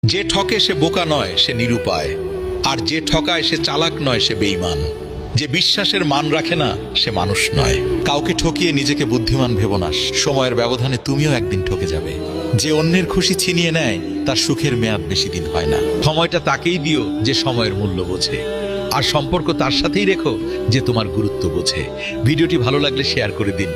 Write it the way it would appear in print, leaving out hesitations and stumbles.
যে ঠকে সে বোকা নয়, সে নিরুপায়। আর যে ঠকায় সে চালাক নয়, সে বেঈমান। যে বিশ্বাসের মান রাখে না, সে মানুষ নয়। কাউকে ঠকিয়ে নিজেকে বুদ্ধিমান ভেবো না, সময়ের ব্যবধানে তুমিও একদিন ঠকে যাবে। যে অন্যের খুশি ছিনিয়ে নেয়, তার সুখের মেয়াদ বেশি দিন হয় না। সময়টা তাকেই দিও যে সময়ের মূল্য বোঝে, আর সম্পর্ক তার সাথেই রেখো যে তোমার গুরুত্ব বোঝে। ভিডিওটি ভালো লাগলে শেয়ার করে দিন।